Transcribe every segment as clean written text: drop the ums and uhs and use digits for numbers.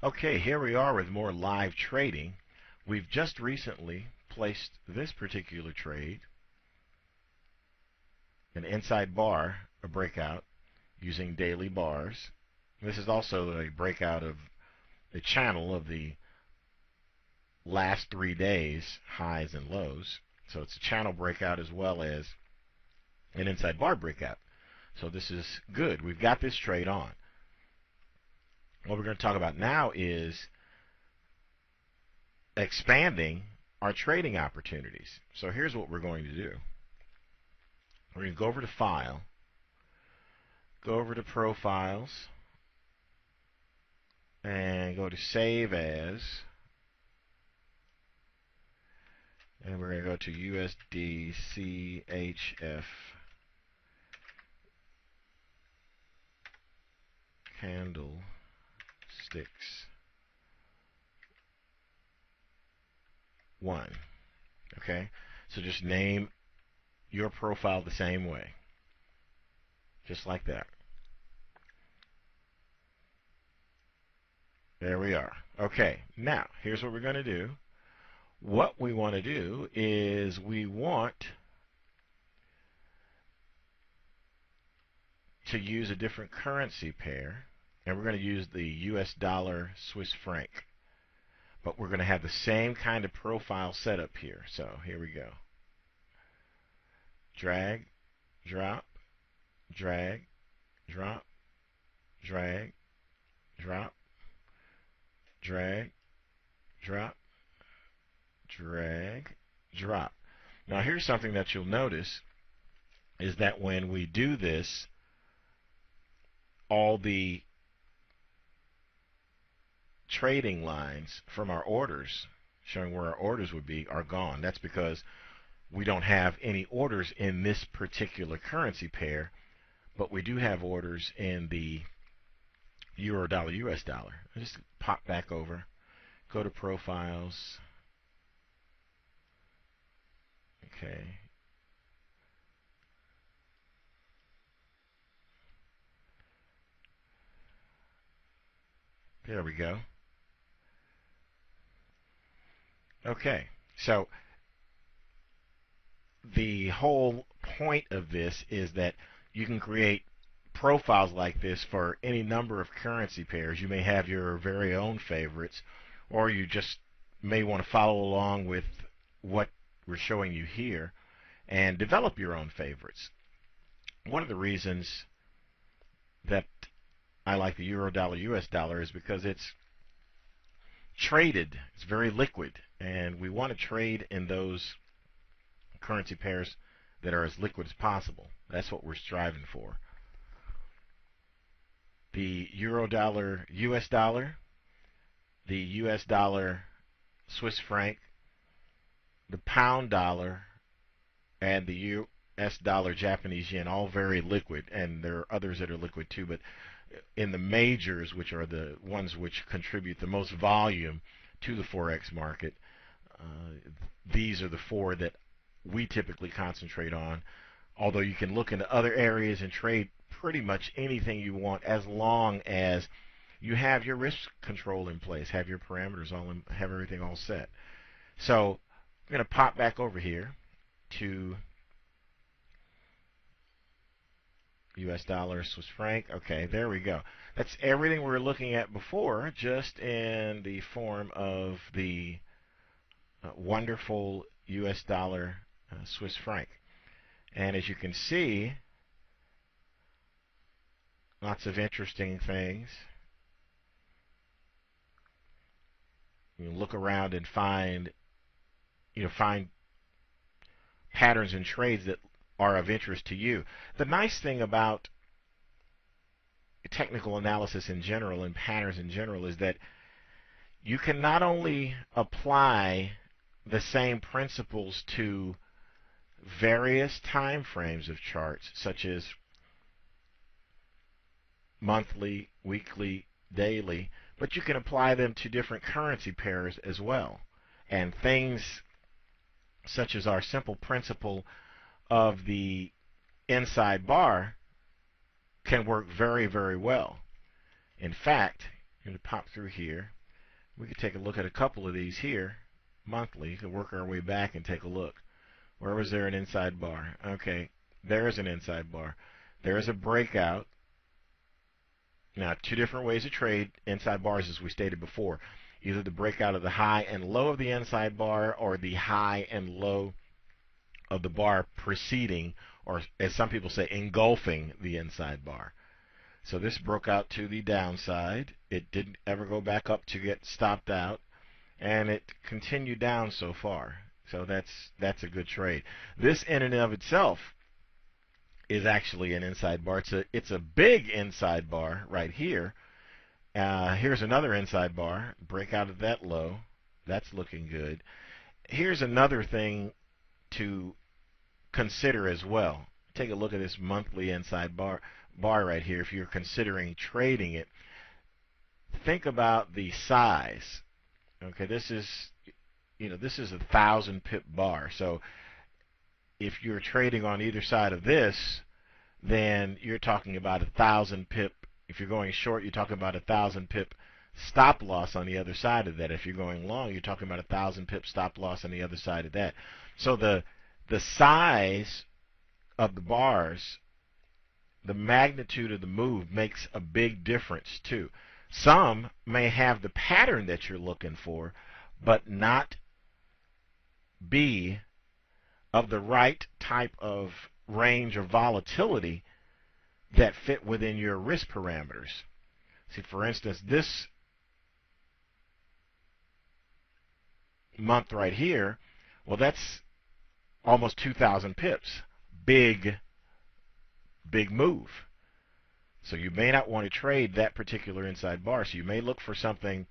Okay, here we are with more live trading. We've just recently placed this particular trade, an inside bar, a breakout using daily bars. This is also a breakout of the channel of the last 3 days highs and lows. So it's a channel breakout as well as an inside bar breakout. So this is good. We've got this trade on. What we're going to talk about now is expanding our trading opportunities. So here's what we're going to do. We're going to go over to File, go over to Profiles, and go to Save As, and we're going to go to USD CHF candlesticks. One. Okay, so just name your profile the same way, just like that. There we are. Okay, now here's what we're going to do. What we want to do is we want to use a different currency pair, and we're going to use the US dollar Swiss franc. But we're going to have the same kind of profile setup here. So here we go. Drag, drop, drag, drop, drag, drop, drag, drop, drag, drop. Now here's something that you'll notice is that when we do this, all the trading lines from our orders showing where our orders would be are gone. That's because we don't have any orders in this particular currency pair, but we do have orders in the euro dollar US dollar. I'll just pop back over, go to Profiles. Okay. There we go. Okay, so the whole point of this is that you can create profiles like this for any number of currency pairs. You may have your very own favorites, or you just may want to follow along with what we're showing you here and develop your own favorites. One of the reasons that I like the euro dollar US dollar is because it's traded. It's very liquid, and we want to trade in those currency pairs that are as liquid as possible. That's what we're striving for. The euro dollar US dollar, the US dollar Swiss franc, the pound dollar, and the US dollar Japanese yen, all very liquid, and there are others that are liquid too, but in the majors, which are the ones which contribute the most volume to the Forex market, these are the four that we typically concentrate on, although you can look into other areas and trade pretty much anything you want as long as you have your risk control in place, have your parameters all in, have everything all set. So I'm going to pop back over here to US dollar, Swiss franc. Okay, there we go. That's everything we were looking at before, just in the form of the wonderful US dollar Swiss franc. And as you can see, lots of interesting things. You can look around and find patterns and trades that are of interest to you. The nice thing about technical analysis in general and patterns in general is that you can not only apply the same principles to various time frames of charts, such as monthly, weekly, daily, but you can apply them to different currency pairs as well. And things such as our simple principle of the inside bar can work very, very well. In fact, I'm going to pop through here. We could take a look at a couple of these here monthly. You can work our way back and take a look. Where was there an inside bar? Okay, there's an inside bar. There's a breakout. Now, two different ways to trade inside bars, as we stated before. Either the breakout of the high and low of the inside bar, or the high and low of the bar preceding, or as some people say, engulfing the inside bar. So this broke out to the downside. It didn't ever go back up to get stopped out, and it continued down so far. So that's a good trade. This in and of itself is actually an inside bar. It's a big inside bar right here. Here's another inside bar. Break out of that low. That's looking good. Here's another thing to consider as well. Take a look at this monthly inside bar right here. If you're considering trading it, think about the size. Okay, this is a 1,000 pip bar. So if you're trading on either side of this, then you're talking about 1,000 pip. If you're going short, you're talking about 1,000 pip stop loss on the other side of that. If you're going long, you're talking about 1,000 pip stop loss on the other side of that. So the size of the bars, the magnitude of the move makes a big difference too. Some may have the pattern that you're looking for, but not be of the right type of range of volatility that fit within your risk parameters. See, for instance, this month right here, well, that's almost 2,000 pips. Big move. So you may not want to trade that particular inside bar. So you may look for something,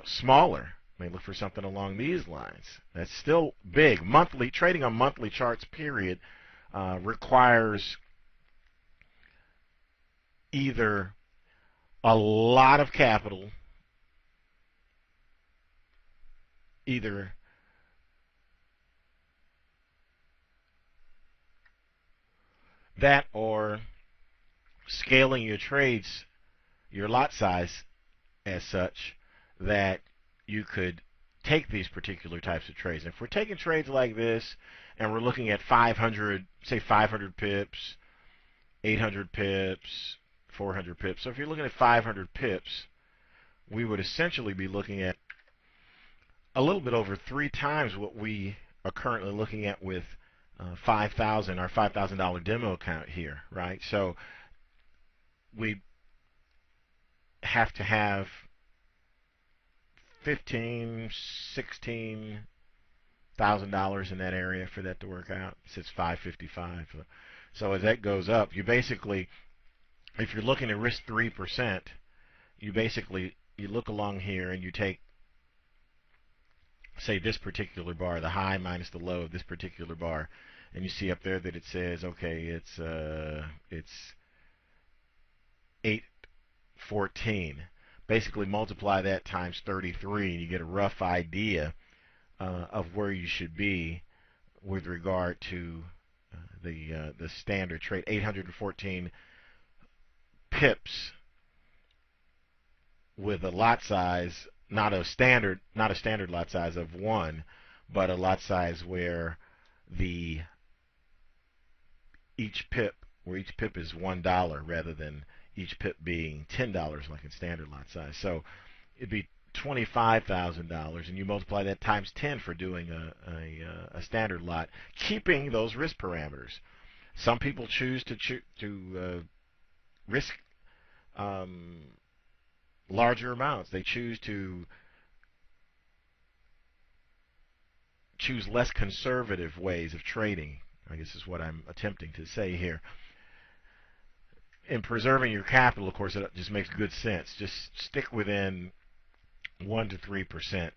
smaller. You may look for something along these lines. That's still big. Monthly trading on monthly charts, period, requires either a lot of capital, either that or scaling your trades, your lot size as such that you could take these particular types of trades. And if we're taking trades like this and we're looking at 500, say 500 pips, 800 pips, 400 pips. So if you're looking at 500 pips, we would essentially be looking at a little bit over 3 times what we are currently looking at with 5,000, our $5,000 demo account here, right? So we have to have 15, $16,000 in that area for that to work out. It's 555. So as that goes up, you basically, if you're looking to risk 3%, you look along here and you take, say, this particular bar, the high minus the low of this particular bar, and you see up there that it says, okay, it's 814. Basically multiply that times 33 and you get a rough idea of where you should be with regard to the standard trade. 814 pips with a lot size, not a standard lot size of 1, but a lot size where each pip is $1 rather than each pip being $10 like in standard lot size. So it'd be $25,000, and you multiply that times 10 for doing a standard lot, keeping those risk parameters. Some people choose to risk larger amounts. They choose less conservative ways of trading, I guess is what I'm attempting to say here. In preserving your capital, of course, it just makes good sense. Just stick within 1 to 3%,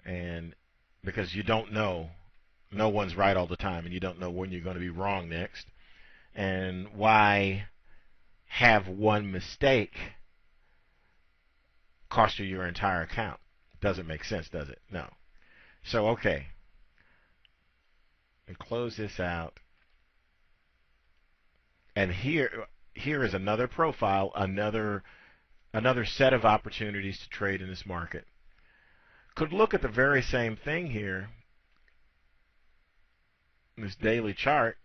and because you don't know, no one's right all the time, and you don't know when you're going to be wrong next. And why have one mistake cost you your entire account? Doesn't make sense, does it? No. So okay, and close this out. And here is another profile, another another set of opportunities to trade in this market. Could look at the very same thing here, this daily chart,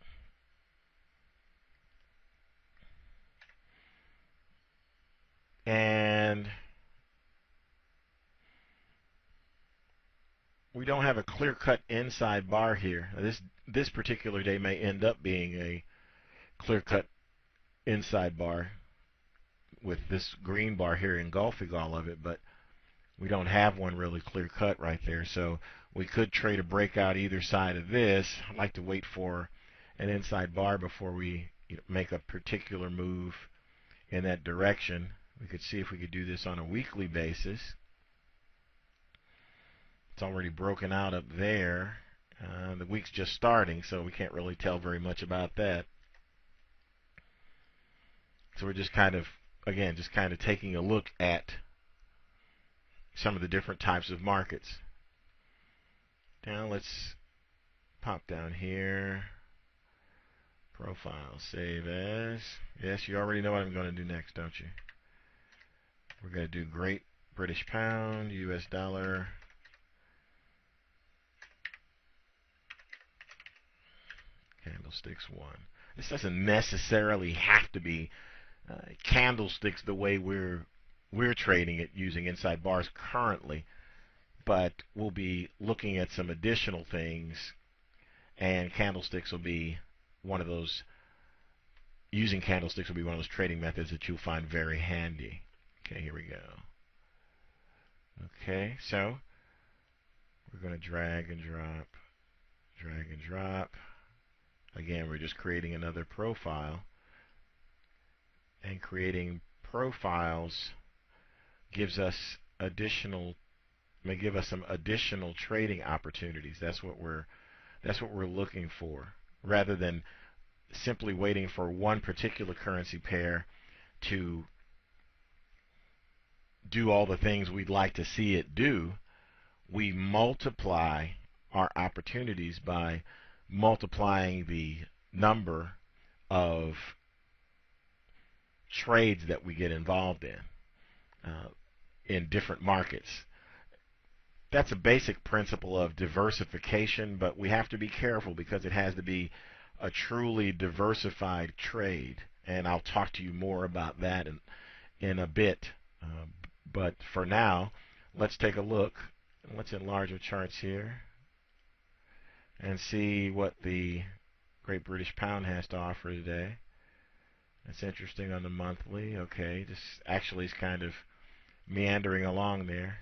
and we don't have a clear-cut inside bar here. This particular day may end up being a clear-cut inside bar with this green bar here engulfing all of it, but we don't have one really clear-cut right there. So we could trade a breakout either side of this. I'd like to wait for an inside bar before we make a particular move in that direction. We could see if we could do this on a weekly basis. It's already broken out up there. The week's just starting, so we can't really tell very much about that. So we're just kind of, again, just kind of taking a look at some of the different types of markets. Now let's pop down here. Profile, save as. Yes, you already know what I'm going to do next, don't you? We're going to do Great British Pound, US dollar. Candlesticks 1. This doesn't necessarily have to be candlesticks the way we're trading it using inside bars currently, but we'll be looking at some additional things, and candlesticks will be one of those. Using candlesticks will be one of those trading methods that you'll find very handy. Okay, here we go. Okay, so we're going to drag and drop, drag and drop. Again, we're just creating another profile, and creating profiles gives us may give us some additional trading opportunities. That's what we're looking for, rather than simply waiting for one particular currency pair to do all the things we'd like to see it do. We multiply our opportunities by multiplying the number of trades that we get involved in different markets. That's a basic principle of diversification, but we have to be careful because it has to be a truly diversified trade, and I'll talk to you more about that in a bit. But for now, let's take a look. Let's enlarge our charts here and see what the Great British Pound has to offer today. That's interesting on the monthly. Okay, this actually is kind of meandering along there.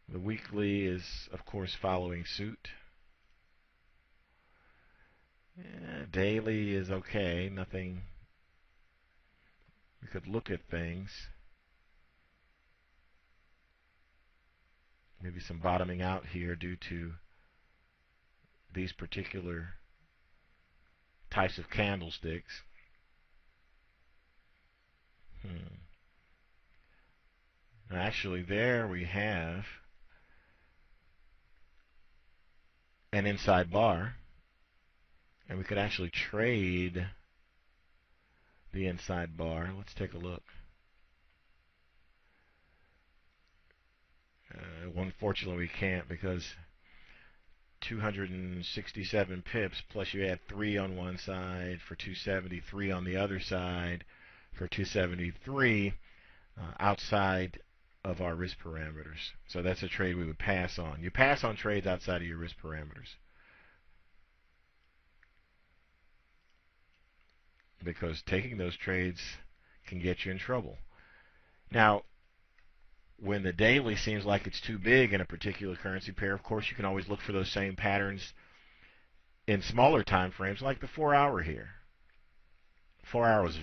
The weekly is, of course, following suit. Yeah, daily is okay. Nothing. We could look at things. Maybe some bottoming out here due to these particular types of candlesticks. Actually, there we have an inside bar, and we could actually trade the inside bar. Let's take a look. Unfortunately, we can't because 267 pips plus you add 3 on one side for 273 on the other side for 273 outside of our risk parameters. So that's a trade we would pass on. You pass on trades outside of your risk parameters because taking those trades can get you in trouble. Now, when the daily seems like it's too big in a particular currency pair, of course you can always look for those same patterns in smaller time frames, like the 4-hour here. 4-hour is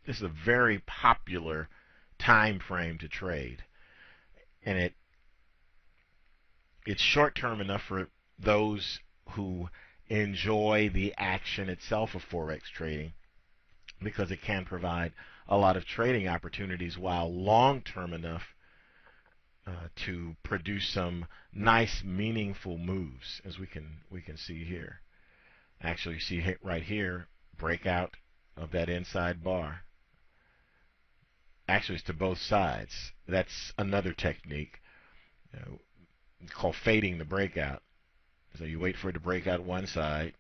this is a very popular time frame to trade, and it's short term enough for those who enjoy the action itself of Forex trading, because it can provide a lot of trading opportunities, while long-term enough to produce some nice, meaningful moves, as we can see here. Actually, you see right here, breakout of that inside bar Actually, it's to both sides. That's another technique called fading the breakout. So you wait for it to break out one side,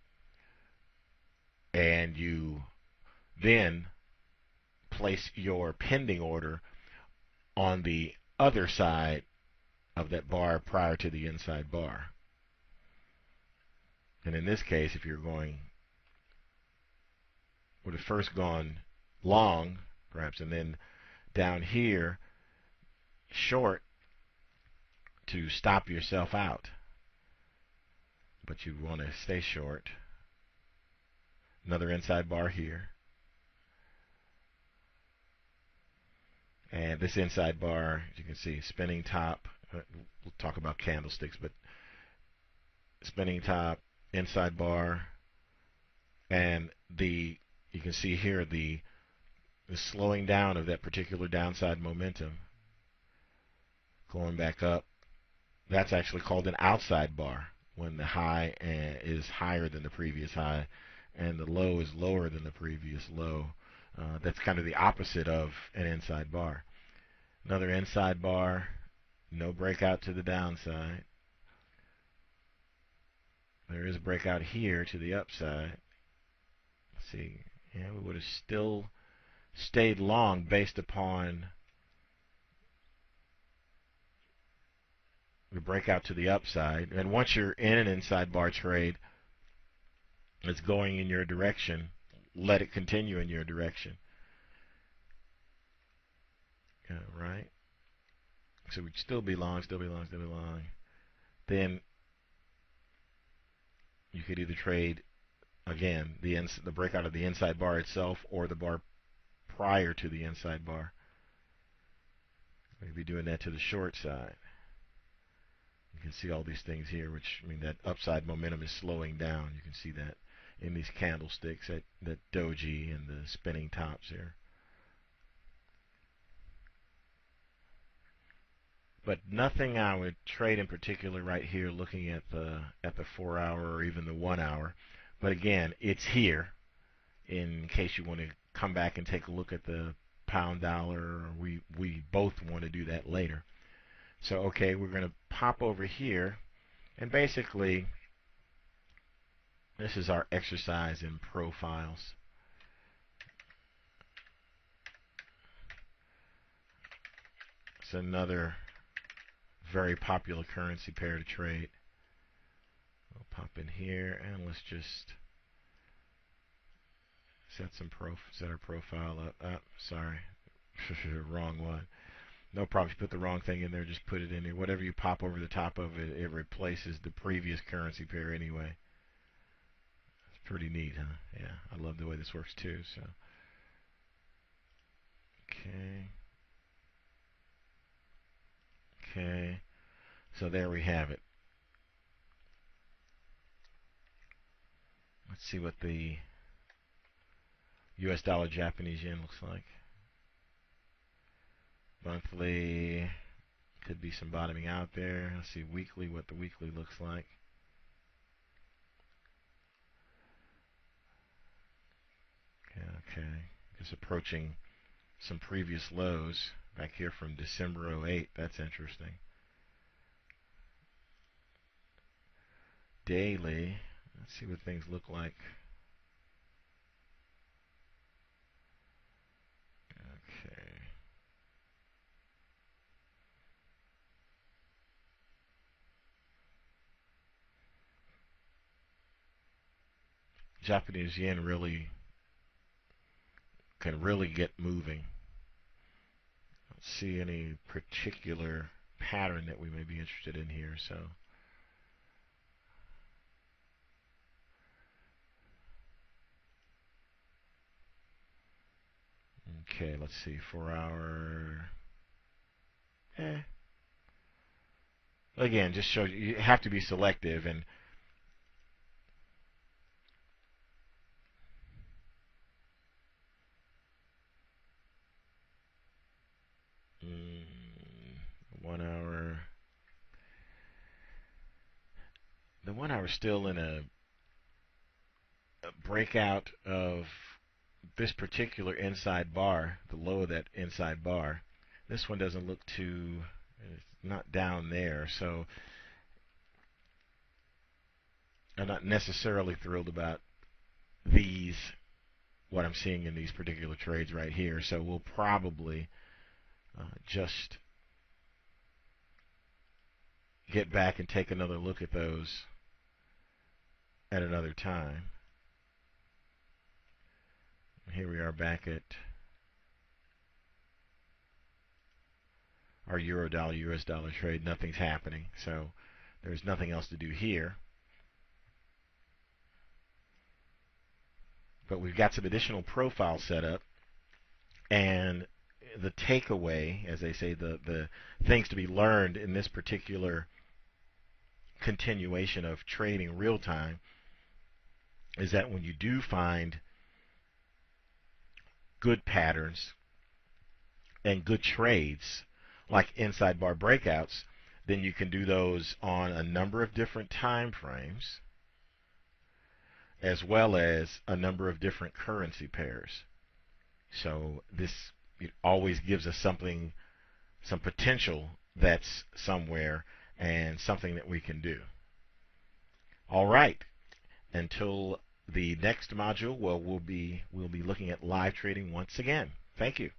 and you then place your pending order on the other side of that bar prior to the inside bar. And in this case, if you're going, would have first gone long, perhaps, and then down here, short to stop yourself out. But you want to stay short. Another inside bar here. And this inside bar, as you can see, spinning top. We'll talk about candlesticks, but spinning top, inside bar, and you can see here the slowing down of that particular downside momentum. Going back up. That's actually called an outside bar, when the high is higher than the previous high and the low is lower than the previous low. That's kind of the opposite of an inside bar. Another inside bar, no breakout to the downside. There is a breakout here to the upside. Let's see, yeah, we would have still stayed long based upon the breakout to the upside. And once you're in an inside bar trade, it's going in your direction. Let it continue in your direction. Right? So we'd still be long, still be long, still be long. Then you could either trade, again, the breakout of the inside bar itself or the bar prior to the inside bar. We'd be doing that to the short side. You can see all these things here, which mean that upside momentum is slowing down. You can see that in these candlesticks, that doji and the spinning tops here. But nothing I would trade in particular right here, looking at the 4 hour or even the 1 hour. But again, it's here in case you want to come back and take a look at the pound dollar. We both want to do that later. So okay, we're going to pop over here, and basically this is our exercise in profiles. It's another very popular currency pair to trade. We'll pop in here and let's just set our profile up. Sorry, wrong one. No problem. If you put the wrong thing in there, just put it in there. Whatever you pop over the top of it, it replaces the previous currency pair anyway. It's pretty neat, huh? Yeah, I love the way this works too. So, okay. So there we have it. Let's see what the US dollar Japanese yen looks like. Monthly, could be some bottoming out there. Let's see weekly, what the weekly looks like. Okay, it's approaching some previous lows back here from December '08. That's interesting. Daily, let's see what things look like. Okay. Japanese yen can really get moving. Don't see any particular pattern that we may be interested in here, so okay, let's see, 4 hour. Again, just shows you have to be selective, and mm, 1 hour. The 1 hour is still in a breakout of this particular inside bar, the low of that inside bar, this one doesn't look too, it's not down there, so I'm not necessarily thrilled about these, what I'm seeing in these particular trades right here. So we'll probably just get back and take another look at those at another time. Here we are back at our euro dollar US dollar trade. Nothing's happening, so there's nothing else to do here. But we've got some additional profiles set up, and the takeaway, as they say, the things to be learned in this particular continuation of trading real time is that when you do find good patterns and good trades like inside bar breakouts, then you can do those on a number of different time frames as well as a number of different currency pairs. So this, it always gives us something, some potential that's somewhere and something that we can do. All right. Until the next module, well, we'll be looking at live trading once again. Thank you.